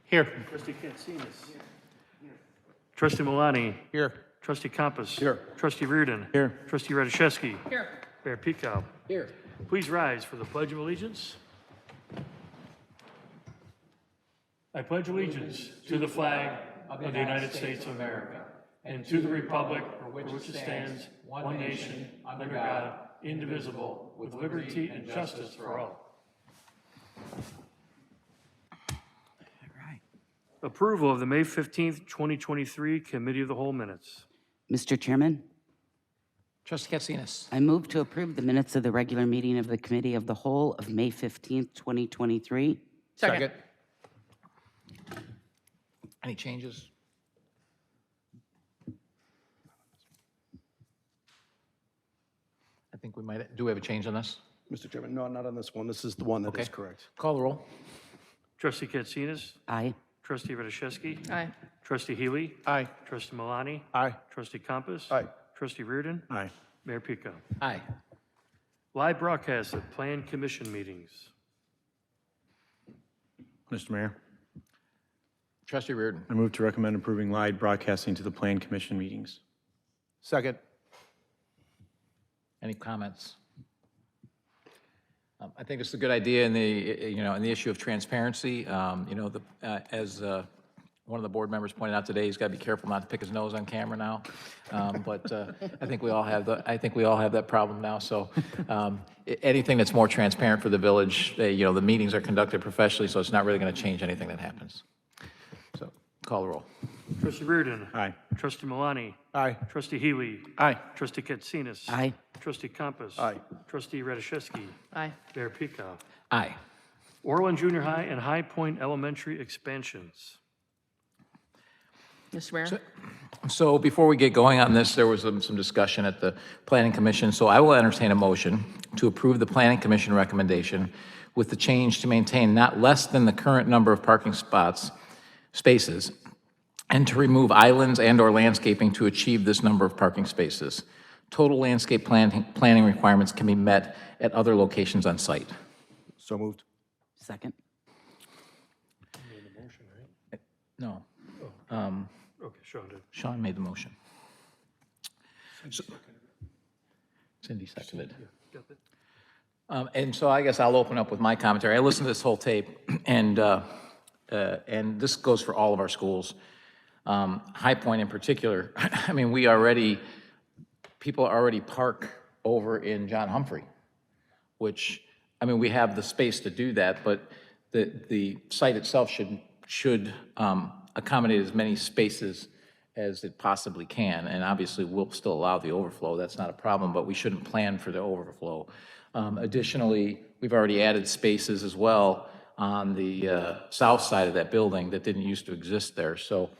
Here. Trustee Katsinas. Trustee Malani. Here. Trustee Compass. Here. Trustee Reardon. Here. Trustee Radiszewski. Here. Mayor Peacock. Here. Please rise for the Pledge of Allegiance. I pledge allegiance to the flag of the United States of America and to the republic for which it stands, one nation, under God, indivisible, with liberty and justice for all. Approval of the May 15th, 2023 Committee of the Whole minutes. Mr. Chairman, Trustee Katsinas. I move to approve the minutes of the regular meeting of the Committee of the Whole of May 15th, 2023. Second. Any changes? I think we might, do we have a change on this? Mr. Chairman, no, not on this one. This is the one that is Okay. correct. Call the roll. Trustee Katsinas. Aye. Trustee Radiszewski. Aye. Trustee Healy. Aye. Trustee Malani. Aye. Trustee Compass. Aye. Trustee Reardon. Aye. Mayor Peacock. Aye. Live broadcast of Plan Commission meetings. Mr. Mayor, Trustee Reardon. I move to recommend approving live broadcasting to the Plan Commission meetings. Second. Any comments? I think it's a good idea in the, in the issue of transparency. As one of the board members pointed out today, he's got to be careful not to pick his nose on camera now. But I think we all have that problem now. So anything that's more transparent for the village, the meetings are conducted professionally, so it's not really going to change anything that happens. So call the roll. Trustee Reardon. Aye. Trustee Malani. Aye. Trustee Healy. Aye. Trustee Katsinas. Aye. Trustee Compass. Aye. Trustee Radiszewski. Aye. Mayor Peacock. Aye. Orland Junior High and High Point Elementary expansions. Mr. Mayor? So before we get going on this, there was some discussion at the Planning Commission, so I will entertain a motion to approve the Planning Commission recommendation with the change to maintain not less than the current number of parking spaces, and to remove islands and/or landscaping to achieve this number of parking spaces. Total landscape planning requirements can be met at other locations on site. So moved. Second. No. Okay, Sean did. Sean made the motion. Cindy seconded. Got it. And so I guess I'll open up with my commentary. I listened to this whole tape, and this goes for all of our schools. High Point in particular, I mean, people already park over in John Humphrey, which, I mean, we have the space to do that, but the site itself should accommodate as many spaces as it possibly can, and obviously we'll still allow the overflow, that's not a problem, but we shouldn't plan for the overflow. Additionally, we've already added spaces as well on the south side of that building that didn't used to exist there, so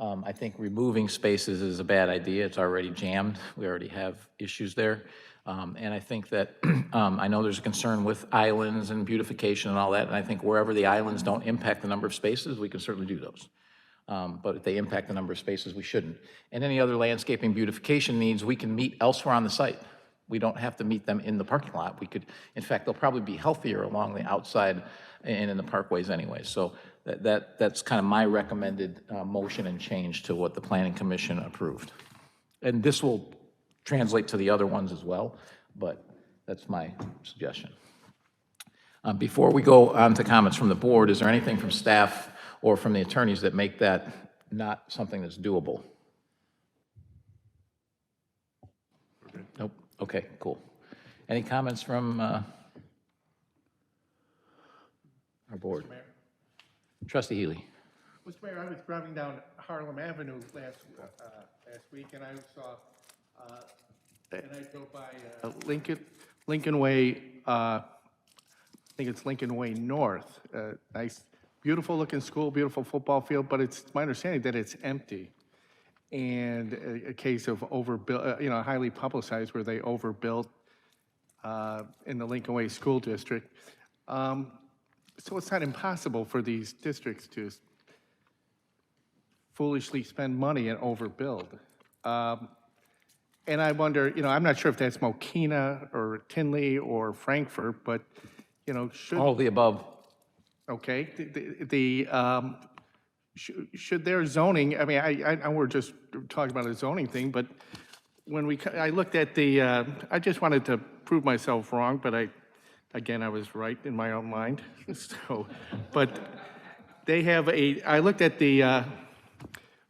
I think removing spaces is a bad idea. It's already jammed. We already have issues there. And I think that, I know there's a concern with islands and beautification and all that, and I think wherever the islands don't impact the number of spaces, we can certainly do those. But if they impact the number of spaces, we shouldn't. And any other landscaping beautification needs, we can meet elsewhere on the site. We don't have to meet them in the parking lot. We could, in fact, they'll probably be healthier along the outside and in the parkways anyway. So that's kind of my recommended motion and change to what the Planning Commission approved. And this will translate to the other ones as well, but that's my suggestion. Before we go on to comments from the board, is there anything from staff or from the attorneys that make that not something that's doable? Nope. Okay, cool. Any comments from our board? Trustee Healy. Mr. Mayor, I was driving down Harlem Avenue last week, and I saw, and I drove by Lincoln Way, I think it's Lincoln Way North. Nice, beautiful looking school, beautiful football field, but it's my understanding that it's empty. And a case of overbuilt, highly publicized where they overbuilt in the Lincoln Way School District. So it's not impossible for these districts to foolishly spend money and overbuild. And I wonder, I'm not sure if that's Mokina or Tinley or Frankfurt, but, should... All of the above. okay? Should their zoning, I mean, I know we're just talking about a zoning thing, but when I looked at the, I just wanted to prove myself wrong, but again, I was right in my own mind, so, but they have I looked at the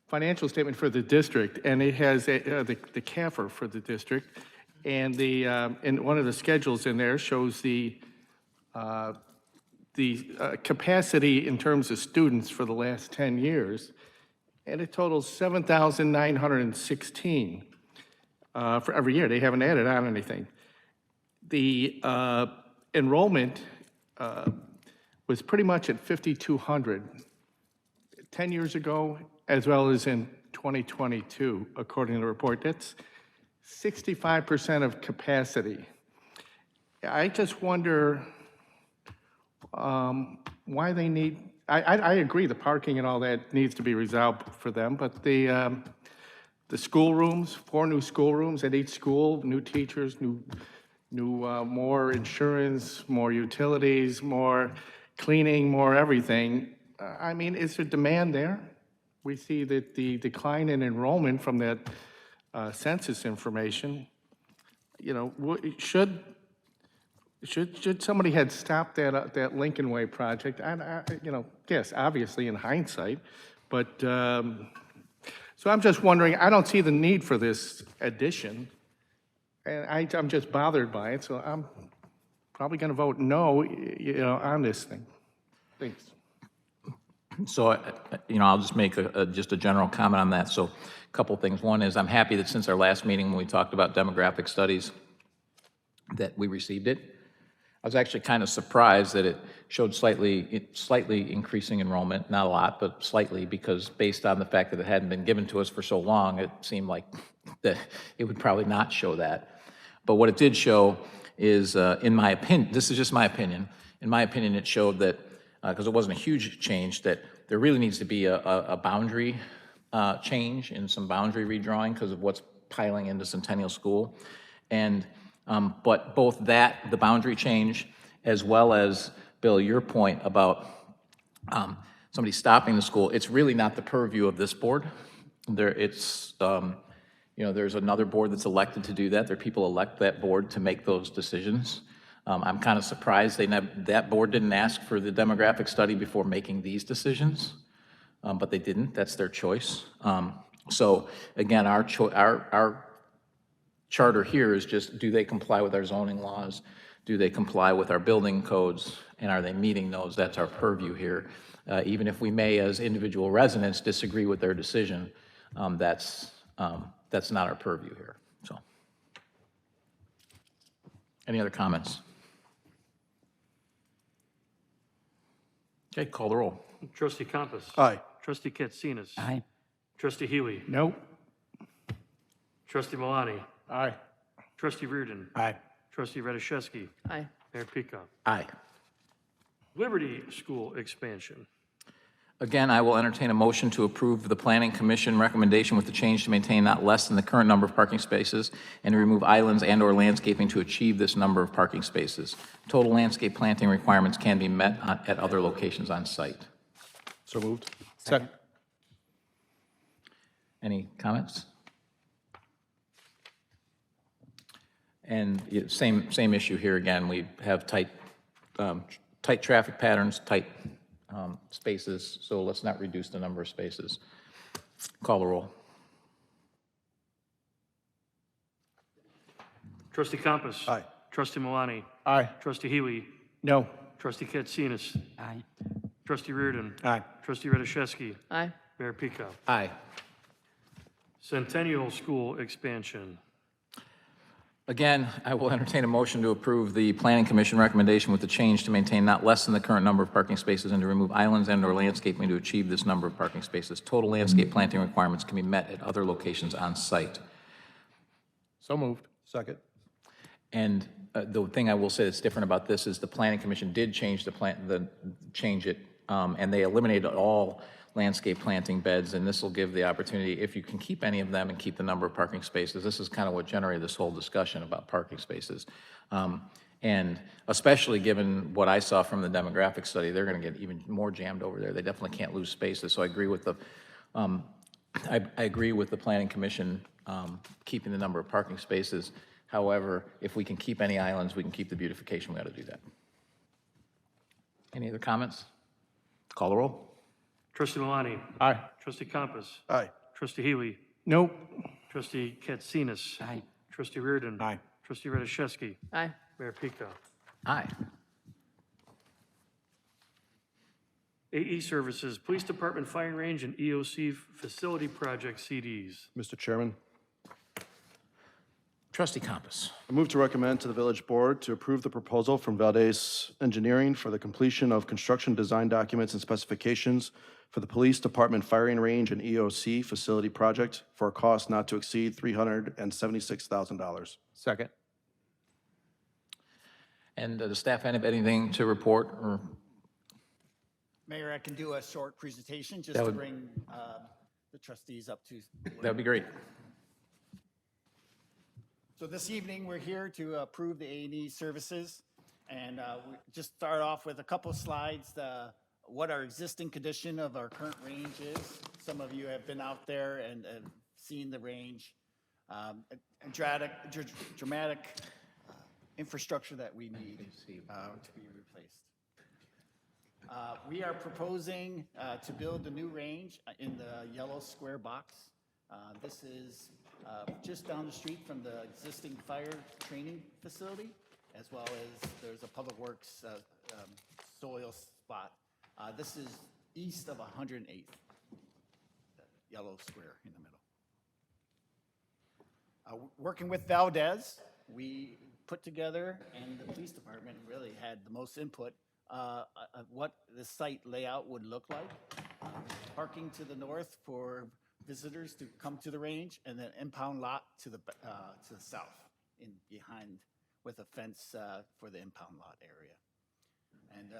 financial statement for the district, and it has the CAFR for the district, and and one of the schedules in there shows the capacity in terms of students for the last 10 years, and it totals 7,916 for every year. They haven't added on anything. The enrollment was pretty much at 5,200 10 years ago, as well as in 2022, according to the report. That's 65% of capacity. I just wonder why they need, I agree, the parking and all that needs to be resolved for them, but the schoolrooms, 4 new schoolrooms at each school, new teachers, more insurance, more utilities, more cleaning, more everything. I mean, is there demand there? We see that the decline in enrollment from that census information, you know, should somebody had stopped that Lincoln Way project? You know, yes, obviously in hindsight, but so I'm just wondering. I don't see the need for this addition, and I'm just bothered by it. So I'm probably going to vote no, you know, on this thing. Thanks. So, you know, I'll just make just a general comment on that. So a couple things. One is I'm happy that since our last meeting when we talked about demographic studies that we received it. I was actually kind of surprised that it showed slightly increasing enrollment, not a lot, but slightly, because based on the fact that it hadn't been given to us for so long, it seemed like that it would probably not show that. But what it did show is, in my opinion, this is just my opinion, in my opinion, it showed that, because it wasn't a huge change, that there really needs to be a boundary change and some boundary redrawing because of what's piling into Centennial School. And but both that, the boundary change, as well as, Bill, your point about somebody stopping the school, it's really not the purview of this board. It's, you know, there's another board that's elected to do that. There are people elect that board to make those decisions. I'm kind of surprised that board didn't ask for the demographic study before making these decisions, but they didn't. That's their choice. So again, our charter here is just, do they comply with our zoning laws? Do they comply with our building codes? And are they meeting those? That's our purview here. Even if we may, as individual residents, disagree with their decision, that's not our purview here. So, any other comments? Okay, call the roll. Trustee Compass. Aye. Trustee Katsinas. Aye. Trustee Healy. Nope. Trustee Malani. Aye. Trustee Reardon. Aye. Trustee Radiszewski. Aye. Mayor Peacock. Aye. Liberty School expansion. Again, I will entertain a motion to approve the Planning Commission recommendation with the change to maintain not less than the current number of parking spaces and to remove islands and/or landscaping to achieve this number of parking spaces. Total landscape planting requirements can be met at other locations on site. So moved. Second. Any comments? And same issue here again. We have tight traffic patterns, tight spaces, so let's not reduce the number of spaces. Call the roll. Trustee Compass. Aye. Trustee Malani. Aye. Trustee Healy. No. Trustee Katsinas. Aye. Trustee Reardon. Aye. Trustee Radiszewski. Aye. Mayor Peacock. Aye. Centennial School expansion. Again, I will entertain a motion to approve the Planning Commission recommendation with the change to maintain not less than the current number of parking spaces and to remove islands and/or landscaping to achieve this number of parking spaces. Total landscape planting requirements can be met at other locations on site. So moved. Second. And the thing I will say that's different about this is the Planning Commission did change change it, and they eliminated all landscape planting beds, and this will give the opportunity, if you can keep any of them and keep the number of parking spaces. This is kind of what generated this whole discussion about parking spaces. And especially given what I saw from the demographic study, they're going to get even more jammed over there. They definitely can't lose spaces. So I agree with the, I agree with the Planning Commission keeping the number of parking spaces. However, if we can keep any islands, we can keep the beautification, we ought to do that. Any other comments? Call the roll. Trustee Malani. Aye. Trustee Compass. Aye. Trustee Healy. Nope. Trustee Katsinas. Aye. Trustee Reardon. Aye. Trustee Radiszewski. Aye. Mayor Pico. Aye. AE Services, Police Department Firing Range and EOC Facility Project CDs. Mr. Chairman, Trustee Compass. I move to recommend to the Village Board to approve the proposal from Valdez Engineering for the completion of construction design documents and specifications for the Police Department Firing Range and EOC Facility Project for a cost not to exceed $376,000. Second. And does staff have anything to report or? Mayor, I can do a short presentation just That to would- bring the trustees up to. That'd be great. So this evening, we're here to approve the A&E services. And we just start off with a couple of slides, what our existing condition of our current range is. Some of you have been out there and seen the range. A dramatic infrastructure that we need to be replaced. We are proposing to build a new range in the yellow square box. This is just down the street from the existing fire training facility, as well as there's a public works soil spot. This is east of 108th, the yellow square in the middle. Working with Valdez, we put together, and the police department really had the most input, what the site layout would look like. Parking to the north for visitors to come to the range, and then impound lot to the south, in behind with a fence for the impound lot area. And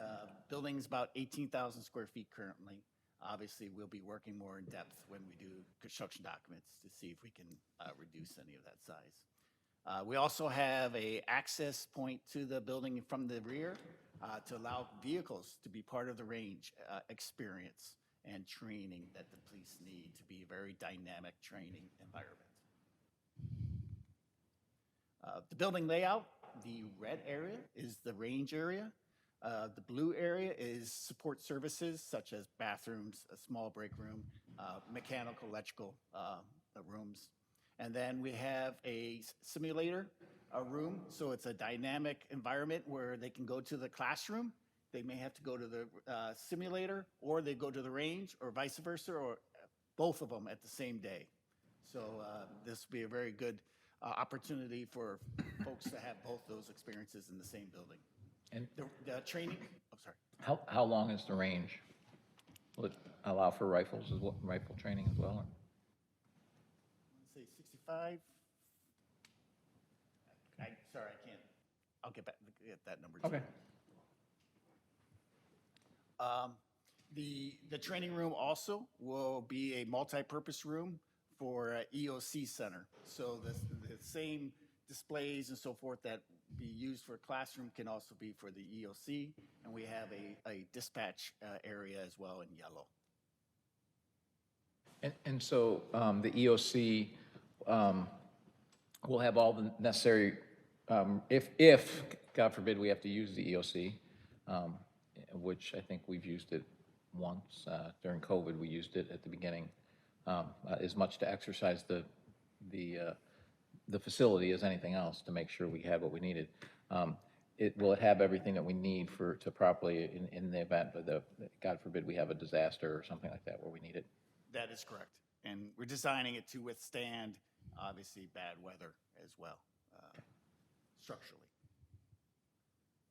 building's about 18,000 square feet currently. Obviously, we'll be working more in depth when we do construction documents to see if we can reduce any of that size. We also have a access point to the building from the rear to allow vehicles to be part of the range experience and training that the police need to be a very dynamic training environment. The building layout, the red area is the range area. The blue area is support services such as bathrooms, a small break room, mechanical, electrical rooms. And then we have a simulator, a room, so it's a dynamic environment where they can go to the classroom. They may have to go to the simulator, or they go to the range, or vice versa, or both of them at the same day. So this will be a very good opportunity for folks to have both those experiences in the same building. And The training, oh, sorry. how long is the range? Will it allow for rifles, rifle training as well? Or? Say 65. Sorry, I can't. I'll get that number. Okay. The training room also will be a multi-purpose room for EOC Center. So the same displays and so forth that be used for a classroom can also be for the EOC. And we have a dispatch area as well in yellow. And so the EOC will have all the necessary, if, God forbid, we have to use the EOC, which I think we've used it once. During COVID, we used it at the beginning, as much to exercise the facility as anything else to make sure we had what we needed. Will it have everything that we need to properly, in the event of God forbid, we have a disaster or something like that where we need it? That is correct. And we're designing it to withstand, obviously, bad weather as well, structurally.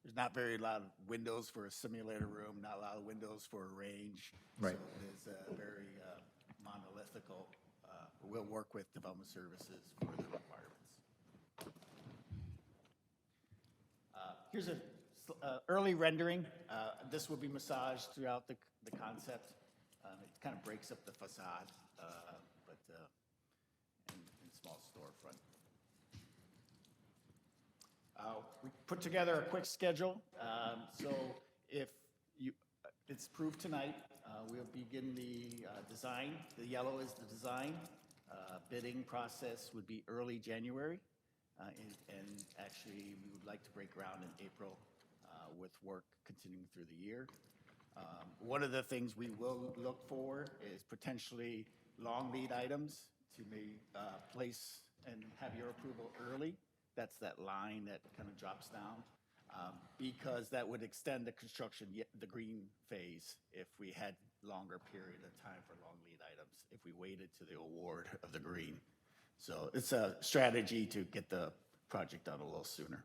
There's not very lot of windows for a simulator room, not a lot of windows for a range. Right. So it's a very monolithical. We'll work with development services for the requirements. Here's an early rendering. This will be massaged throughout the concept. It kind of breaks up the facade, but in small storefront. we put together a quick schedule. So if it's approved tonight, we'll begin the design. The yellow is the design. Bidding process would be early January. And actually, we would like to break ground in April with work continuing through the year. One of the things we will look for is potentially long lead items to place and have your approval early. That's that line that kind of drops down, because that would extend the construction, the green phase, if we had longer period of time for long lead items, if we waited to the award of the green. So it's a strategy to get the project done a little sooner.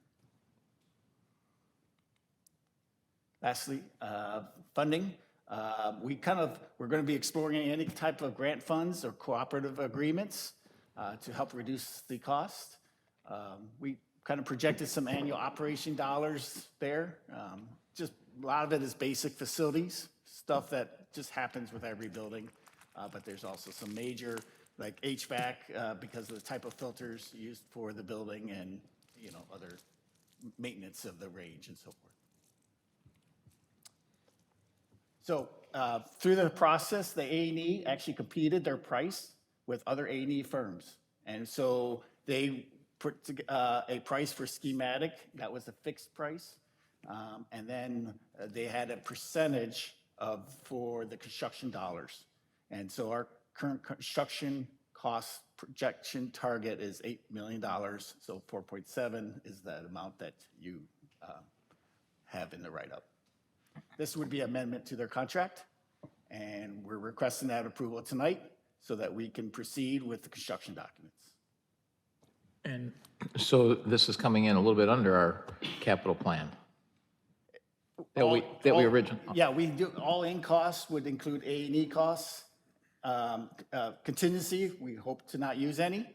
Lastly, funding. We're going to be exploring any type of grant funds or cooperative agreements to help reduce the cost. We kind of projected some annual operation dollars there. Just a lot of it is basic facilities, stuff that just happens with every building. But there's also some major, like HVAC, because of the type of filters used for the building and, other maintenance of the range and so forth. So through the process, the A&E actually competed their price with other A&E firms. And so they put a price for schematic that was a fixed price. And then they had a percentage for the construction dollars. And so our current construction cost projection target is $8 million. So 4.7 is that amount that you have in the write-up. This would be amendment to their contract, and we're requesting that approval tonight so that we can proceed with the construction documents. And so this is coming in a little bit under our capital plan that we originally. Yeah, we do, all-in costs would include A&E costs. Contingency, we hope to not use any.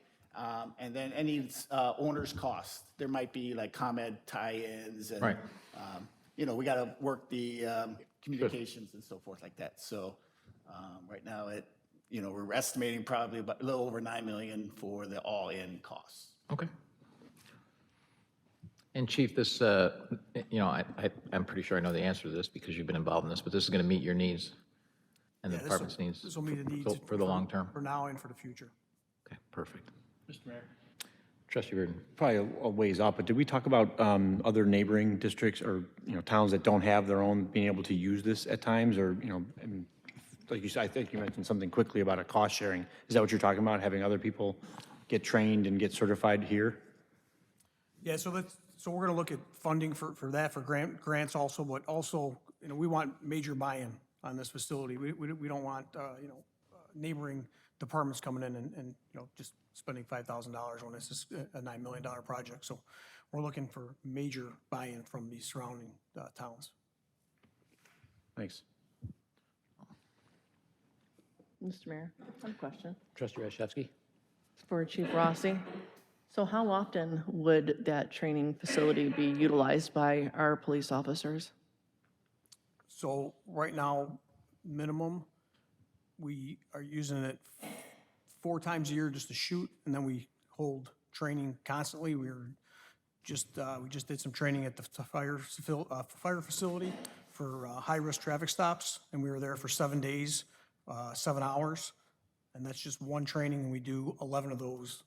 And then any owner's costs. There might be like ComEd tie-ins and, Right. We got to work the communications and so forth like that. So right now, we're estimating probably about a little over $9 million for the all-in costs. Okay. And Chief, this, I'm pretty sure I know the answer to this because you've been involved in this, but this is going to meet your needs and the department's needs This will meet the needs for the long term? for now and for the future. Okay, perfect. Mr. Mayor. Trustee Reardon. Probably a ways off, but did we talk about other neighboring districts or, towns that don't have their own being able to use this at times? Or, and like you said, I think you mentioned something quickly about a cost sharing. Is that what you're talking about, having other people get trained and get certified here? Yeah, so we're going to look at funding for that, for grants also, but also, we want major buy-in on this facility. We don't want, neighboring departments coming in and just spending $5,000 when this is a $9 million project. So we're looking for major buy-in from these surrounding towns. Thanks. Mr. Mayor, I have a question Trustee Rashevsky. for Chief Rossi. So how often would that training facility be utilized by our police officers? So right now, minimum, we are using it 4 times a year just to shoot, and then we hold training constantly. We just did some training at the fire facility for high-risk traffic stops, and we were there for 7 days, 7 hours, and that's just one training, and we do 11 of those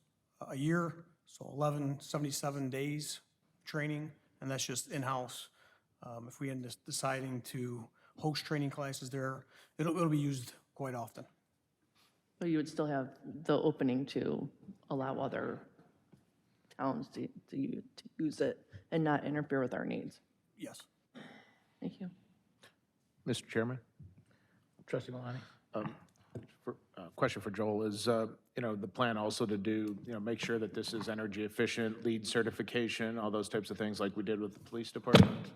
a year, so 77 days training, and that's just in-house. If we end up deciding to host training classes there, it'll be used quite often. But you would still have the opening to allow other towns to use it and not interfere with our needs. Yes. Thank you. Mr. Chairman, Trustee Malani. question for Joel is, the plan also to do, make sure that this is energy efficient, LEED certification, all those types of things like we did with the police department?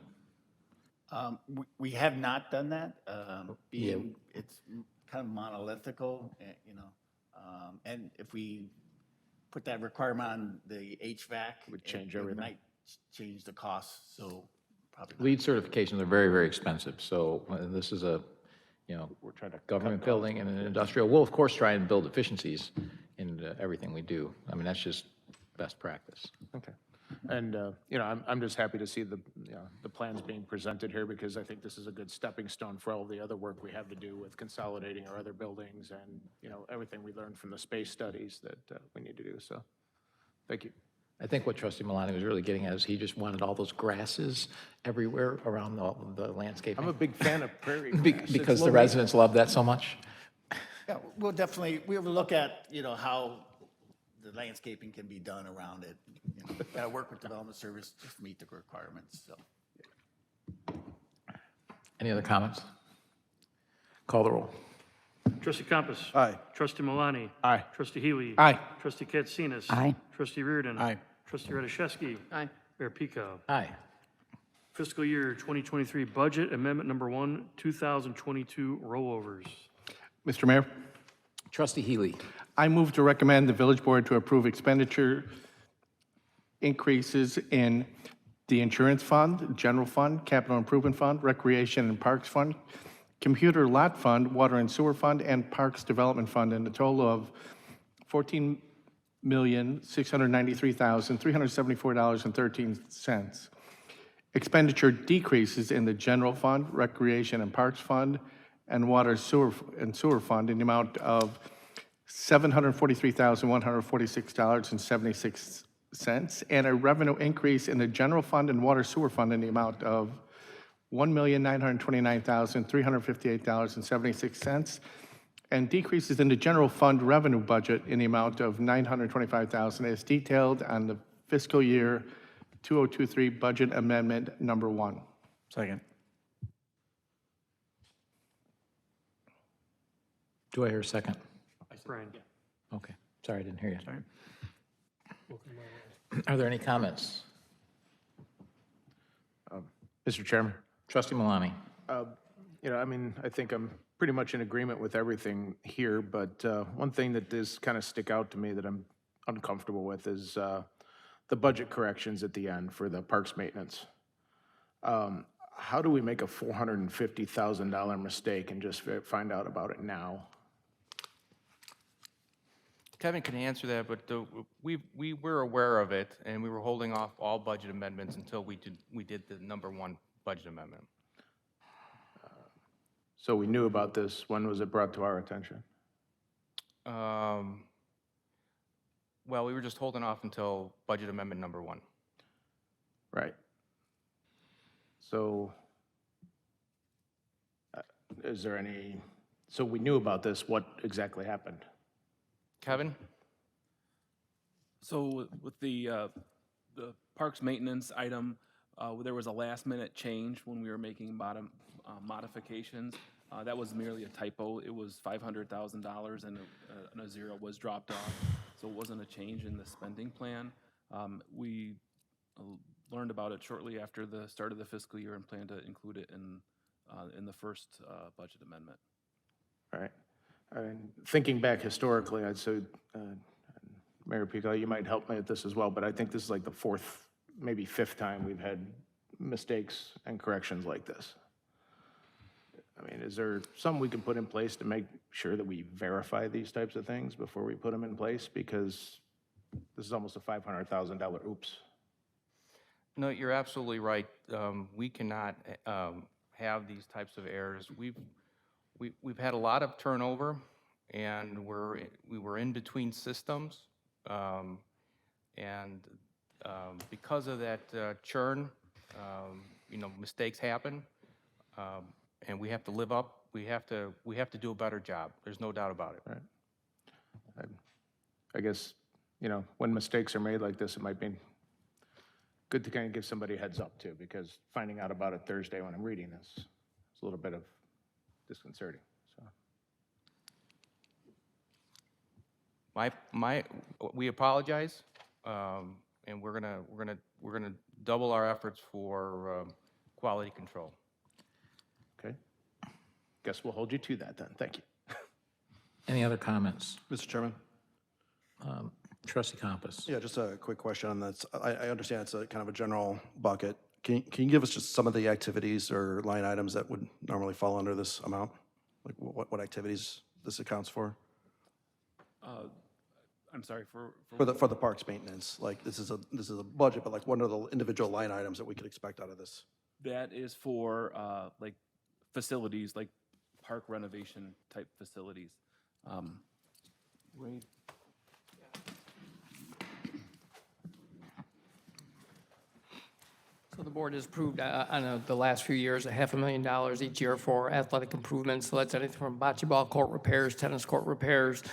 We have not done that, being it's kind of monolithical, and if we put that requirement on the HVAC. Would change it everything. might change the cost, so probably not. LEED certifications are very, very expensive, so this is a, We're trying to government building and an industrial. We'll, of course, try and build efficiencies in everything we do. I mean, that's just best practice. Okay. And, you know, I'm just happy to see the plans being presented here because I think this is a good stepping stone for all the other work we have to do with consolidating our other buildings and, you know, everything we learned from the space studies that we need to do. So, thank you. I think what Trustee Malani was really getting at is he just wanted all those grasses everywhere around the landscaping. I'm a big fan of prairie Be- grass. It's Because low the residents love that so much? Yeah, we will look at, you know, how the landscaping can be done around it. You know, gotta work with Development Service just to meet the requirements, so. Any other comments? Call the roll. Trustee Compass. Aye. Trustee Malani. Aye. Trustee Healy. Aye. Trustee Katsinas. Aye. Trustee Reardon. Aye. Trustee Radiszewski. Aye. Mayor Pico. Aye. Fiscal year 2023 Budget Amendment Number 1, 2022 Rollovers. Mr. Mayor, Trustee Healy. I move to recommend the village board to approve expenditure increases in the insurance fund, general fund, capital improvement fund, recreation and parks fund, computer lot fund, water and sewer fund, and parks development fund in a total of $14,693,374.13. Expenditure decreases in the general fund, recreation and parks fund, and water sewer fund in the amount of $743,146.76, and a revenue increase in the general fund and water sewer fund in the amount of $1,929,358.76, and decreases in the general fund revenue budget in the amount of $925,000 as detailed on the fiscal year 2023 Budget Amendment Number 1. Second. Do I hear a second? Brian. Okay, sorry, I didn't hear you. Are there any comments? Mr. Chairman. Trustee Malani. You know, I mean, I think I'm pretty much in agreement with everything here, but one thing that does kind of stick out to me that I'm uncomfortable with is the budget corrections at the end for the parks maintenance. How do we make a $450,000 mistake and just find out about it now? Kevin can answer that, but we were aware of it, and we were holding off all budget amendments until we did the number 1 budget amendment. So we knew about this. When was it brought to our attention? Well, we were just holding off until budget amendment number 1. Right. So is there any, so we knew about this, what exactly happened? Kevin? So with the parks maintenance item, there was a last-minute change when we were making modifications. That was merely a typo. It was $500,000 and a zero was dropped off. So it wasn't a change in the spending plan. We learned about it shortly after the start of the fiscal year and plan to include it in the first budget amendment. All right. And thinking back historically, I'd say, Mayor Pico, you might help me with this as well, but I think this is like the 4th, maybe 5th time we've had mistakes and corrections like this. I mean, is there something we can put in place to make sure that we verify these types of things before we put them in place? Because this is almost a $500,000 oops. No, you're absolutely right. We cannot have these types of errors. We've had a lot of turnover, and we were in between systems, and because of that churn, you know, mistakes happen, and we have to live up. We have to do a better job. There's no doubt about it. Right. I guess, you know, when mistakes are made like this, it might be good to kind of give somebody a heads up too, because finding out about it Thursday when I'm reading this, it's a little bit of disconcerting. So. We apologize, and we're gonna double our efforts for quality control. Okay. Guess we'll hold you to that then. Thank you. Any other comments? Mr. Chairman? Trustee Compass. Yeah, just a quick question on this. I understand it's a kind of a general bucket. Can you give us just some of the activities or line items that would normally fall under this amount? Like what activities this accounts for? I'm sorry, For the parks maintenance, like this is a budget, but like what are the individual line items that we could expect out of this? that is for, like, facilities, like park renovation type facilities. Right. So the board has approved on the last few years, $500,000 each year for athletic improvements. So that's anything from bocce ball court repairs, tennis court repairs,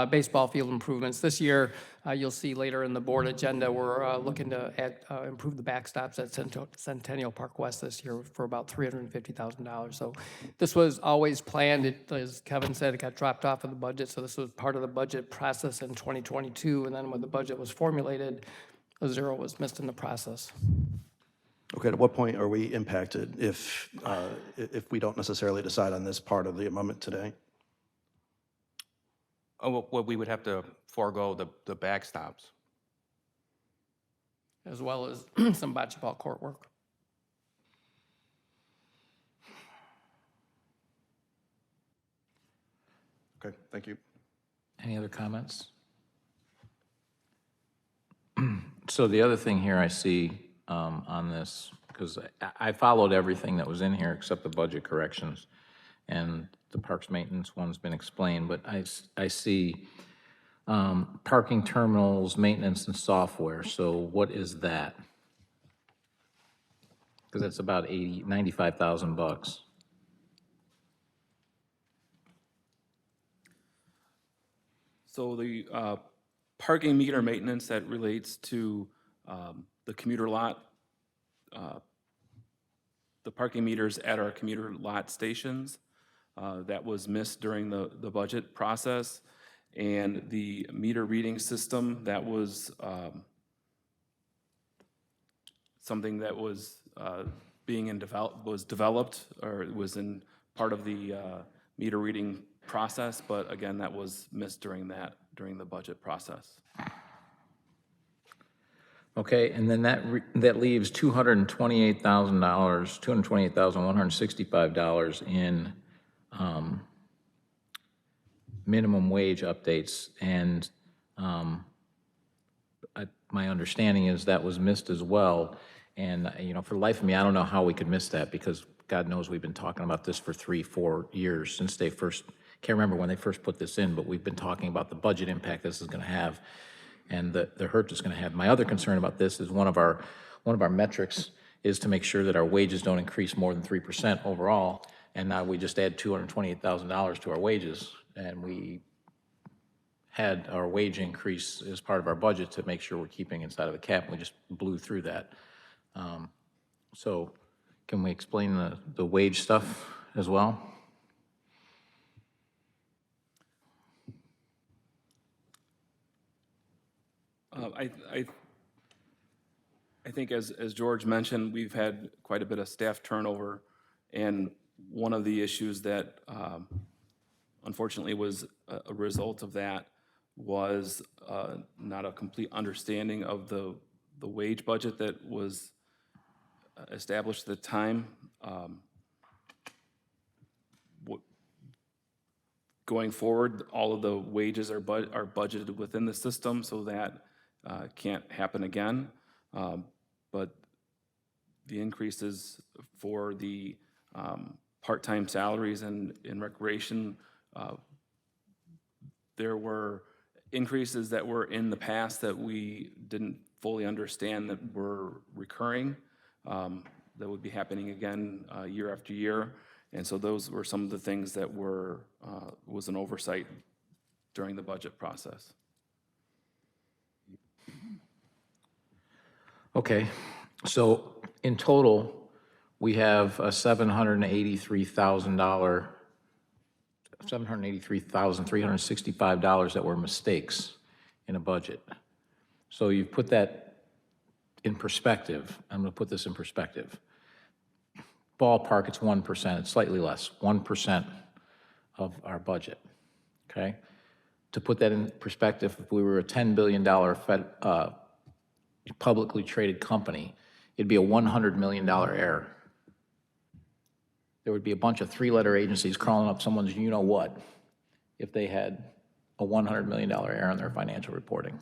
baseball field improvements. This year, you'll see later in the board agenda, we're looking to improve the backstops at Centennial Park West this year for about $350,000. So this was always planned. As Kevin said, it got dropped off of the budget. So this was part of the budget process in 2022. And then when the budget was formulated, a zero was missed in the process. Okay, at what point are we impacted if we don't necessarily decide on this part of the amendment today? Oh, well, we would have to forego the backstops. As well as some bocce ball court work. Okay, thank you. Any other comments? So the other thing here I see on this, because I followed everything that was in here except the budget corrections, and the parks maintenance one's been explained, but I see parking terminals, maintenance and software. So what is that? Because it's about $95,000. So the parking meter maintenance that relates to the commuter lot, the parking meters at our commuter lot stations, that was missed during the budget process. And the meter reading system, that was something that was developed, or it was in part of the meter reading process, but again, that was missed during the budget process. Okay, and then that leaves $228,000, $228,165 in minimum wage updates, and my understanding is that was missed as well. And for the life of me, I don't know how we could miss that, because God knows we've been talking about this for 3-4 years since they first. Can't remember when they first put this in, but we've been talking about the budget impact this is going to have, and the hurt it's going to have. My other concern about this is one of our metrics is to make sure that our wages don't increase more than 3% overall, and now we just add $228,000 to our wages, and we had our wage increase as part of our budget to make sure we're keeping inside of the cap, and we just blew through that. So can we explain the wage stuff as well? I think as George mentioned, we've had quite a bit of staff turnover, and one of the issues that unfortunately was a result of that was not a complete understanding of the wage budget that was established at the time. Going forward, all of the wages are budgeted within the system, so that can't happen again. But the increases for the part-time salaries and in recreation, there were increases that were in the past that we didn't fully understand that were recurring, that would be happening again year after year. And so those were some of the things that was an oversight during the budget process. Okay, so in total, we have a $783,365 that were mistakes in a budget. So you've put that in perspective. I'm going to put this in perspective. Ballpark, it's 1%, it's slightly less, 1% of our budget, okay? To put that in perspective, if we were a $10 billion publicly traded company, it'd be a $100 million error. There would be a bunch of three-letter agencies crawling up someone's you-know-what if they had a $100 million error in their financial reporting.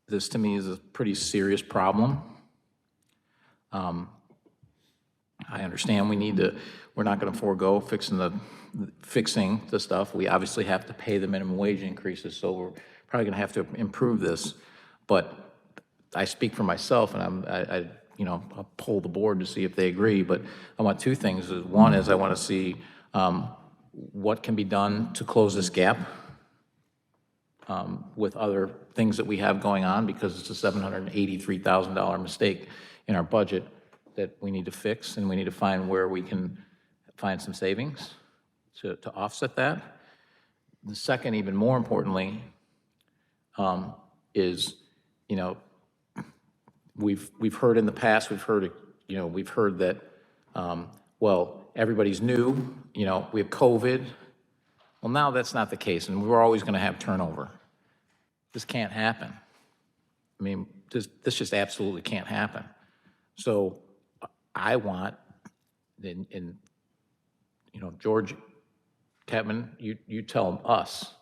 This, to me, is a pretty serious problem. I understand we're not gonna forego fixing the stuff. We obviously have to pay the minimum wage increases, so we're probably gonna have to improve this. But I speak for myself, and I'll poll the board to see if they agree, but I want two things. One is I wanna see what can be done to close this gap with other things that we have going on, because it's a $783,000 mistake in our budget that we need to fix, and we need to find where we can find some savings to offset that. The second, even more importantly, is, we've heard in the past, we've heard that, well, everybody's new, we have COVID. Well, now that's not the case, and we're always gonna have turnover. This can't happen. I mean, this just absolutely can't happen. So I want, George, Kevin, you tell us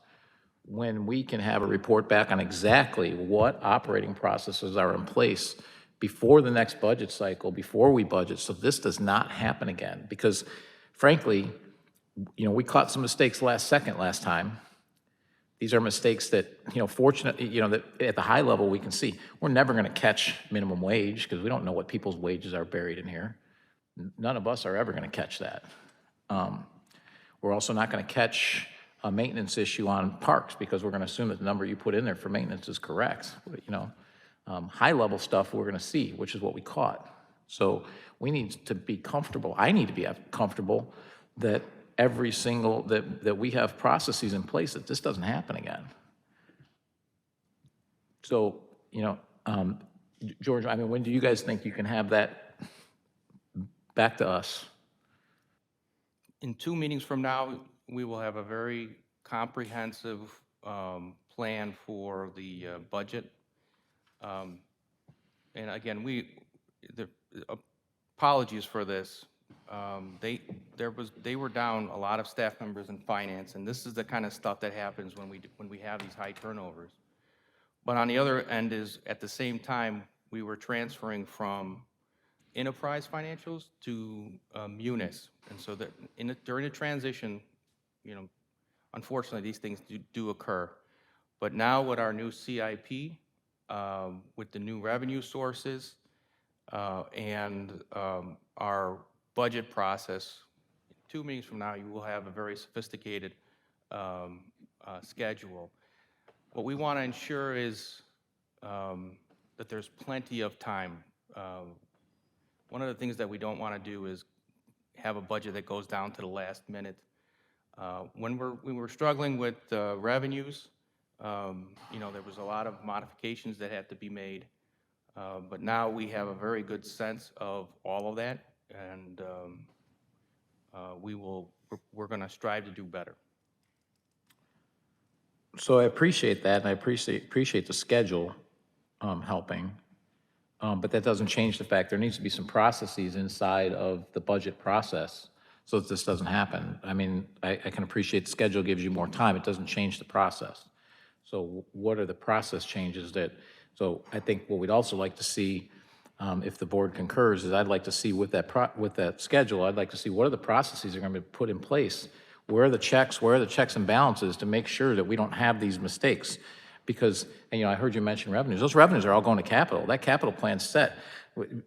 when we can have a report back on exactly what operating processes are in place before the next budget cycle, before we budget, so this does not happen again. Because frankly, we caught some mistakes last time. These are mistakes that, fortunately, that at the high level we can see. We're never gonna catch minimum wage because we don't know what people's wages are buried in here. None of us are ever gonna catch that. We're also not gonna catch a maintenance issue on parks because we're gonna assume that the number you put in there for maintenance is correct. High level stuff we're gonna see, which is what we caught. So we need to be comfortable. I need to be comfortable that that we have processes in place that this doesn't happen again. So, George, when do you guys think you can have that back to us? In 2 meetings from now, we will have a very comprehensive plan for the budget. And again, apologies for this. They were down a lot of staff members in finance, and this is the kind of stuff that happens when we have these high turnovers. But on the other end is, at the same time, we were transferring from enterprise financials to munis, and so that during the transition, unfortunately, these things do occur. But now with our new CIP, with the new revenue sources, and our budget process, 2 meetings from now, you will have a very sophisticated schedule. What we want to ensure is that there's plenty of time. One of the things that we don't want to do is have a budget that goes down to the last minute. When we were struggling with revenues, there was a lot of modifications that had to be made. But now we have a very good sense of all of that, and we're going to strive to do better. So I appreciate that, and I appreciate the schedule helping, but that doesn't change the fact there needs to be some processes inside of the budget process so that this doesn't happen. I can appreciate the schedule gives you more time. It doesn't change the process. So what are the process changes so I think what we'd also like to see, if the board concurs, is I'd like to see with that schedule, I'd like to see what are the processes that are going to be put in place. Where are the checks and balances to make sure that we don't have these mistakes? Because, I heard you mention revenues. Those revenues are all going to capital. That capital plan's set.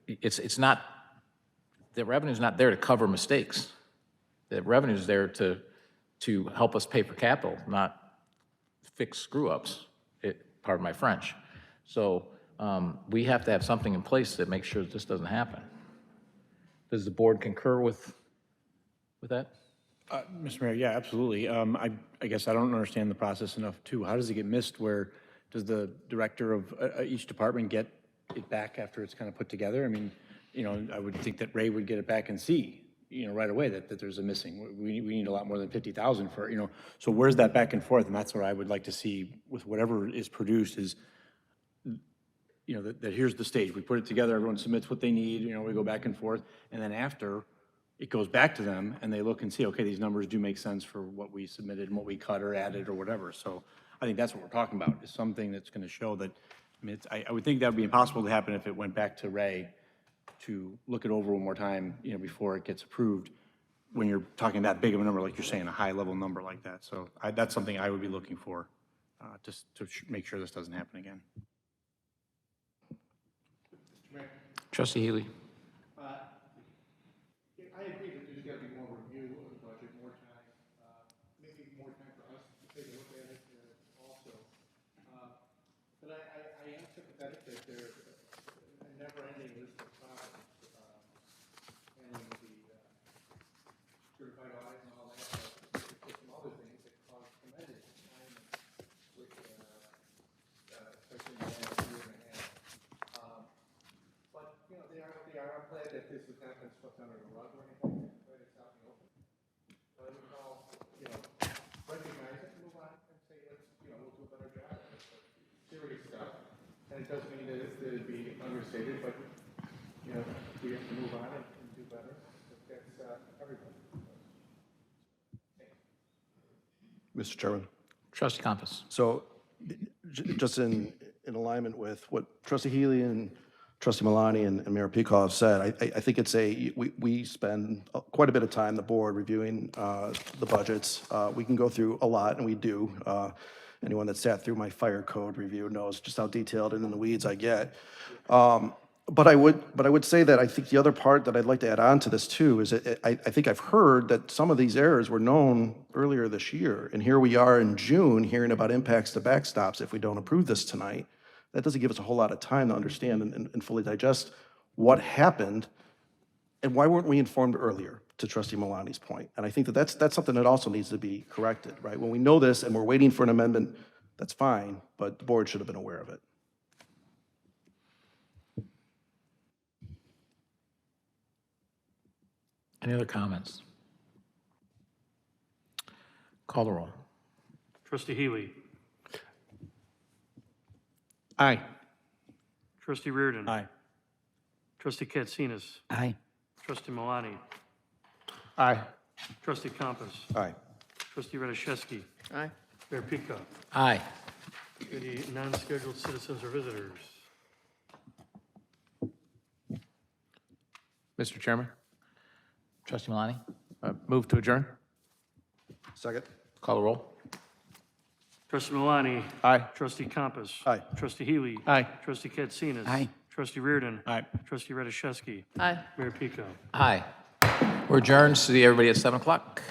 It's not, the revenue's not there to cover mistakes. The revenue's there to help us pay for capital, not fix screw-ups, pardon my French. So we have to have something in place that makes sure that this doesn't happen. Does the board concur with that? Mr. Mayor, yeah, absolutely. I guess I don't understand the process enough, too. How does it get missed? Where does the director of each department get it back after it's kind of put together? I would think that Ray would get it back and see, right away that there's a missing. We need a lot more than 50,000 for, so where's that back and forth? And that's what I would like to see with whatever is produced is, that here's the stage. We put it together, everyone submits what they need, we go back and forth. And then after, it goes back to them and they look and see, okay, these numbers do make sense for what we submitted and what we cut or added or whatever. So I think that's what we're talking about, is something that's going to show that, I mean, I would think that would be impossible to happen if it went back to Ray to look it over one more time, you know, before it gets approved, when you're talking that big of a number, like you're saying, a high-level number like that. So that's something I would be looking for, just to make sure this doesn't happen again. Trustee Healy. I agree that there's got to be more review of the budget, more time, maybe more time for us to take a look at it also. But I am sympathetic that there's a never-ending list of problems, handling the certified audit and all that, but there's some other things that cause tremendous time, which, especially in the last year and a half. But, you know, they are what they are. I'm glad that this has not been swept under the rug or anything. I'm glad it's out in the open. But we can all, you know, recognize it and move on and say, let's, you know, we'll do a better job. It's serious stuff. And it doesn't mean that it'd be understated, but, you know, we have to move on and do better. That's everybody. Mr. Chairman. Trustee Compass. So just in alignment with what Trustee Healy and Trustee Malani and Mayor Peacock have said, I think it's we spend quite a bit of time, the board, reviewing the budgets. We can go through a lot, and we do. Anyone that sat through my fire code review knows just how detailed and in the weeds I get. But I would say that I think the other part that I'd like to add on to this too is I think I've heard that some of these errors were known earlier this year, and here we are in June hearing about impacts to backstops if we don't approve this tonight. That doesn't give us a whole lot of time to understand and fully digest what happened and why weren't we informed earlier, to Trustee Malani's point. And I think that that's something that also needs to be corrected, right? When we know this and we're waiting for an amendment, that's fine, but the board should have been aware of it. Any other comments? Call the roll. Trustee Healy. Aye. Trustee Reardon. Aye. Trustee Katsinas. Aye. Trustee Malani. Aye. Trustee Compass. Aye. Trustee Radiszewski. Aye. Mayor Peacock. Aye. Any non-scheduled citizens or visitors? Mr. Chairman, Trustee Malani. move to adjourn. Second. Call the roll. Trustee Malani. Aye. Trustee Compass. Aye. Trustee Healy. Aye. Trustee Katsinas. Aye. Trustee Reardon. Aye. Trustee Radiszewski. Aye. Mayor Peacock. Aye. We're adjourned. See everybody at 7 o'clock.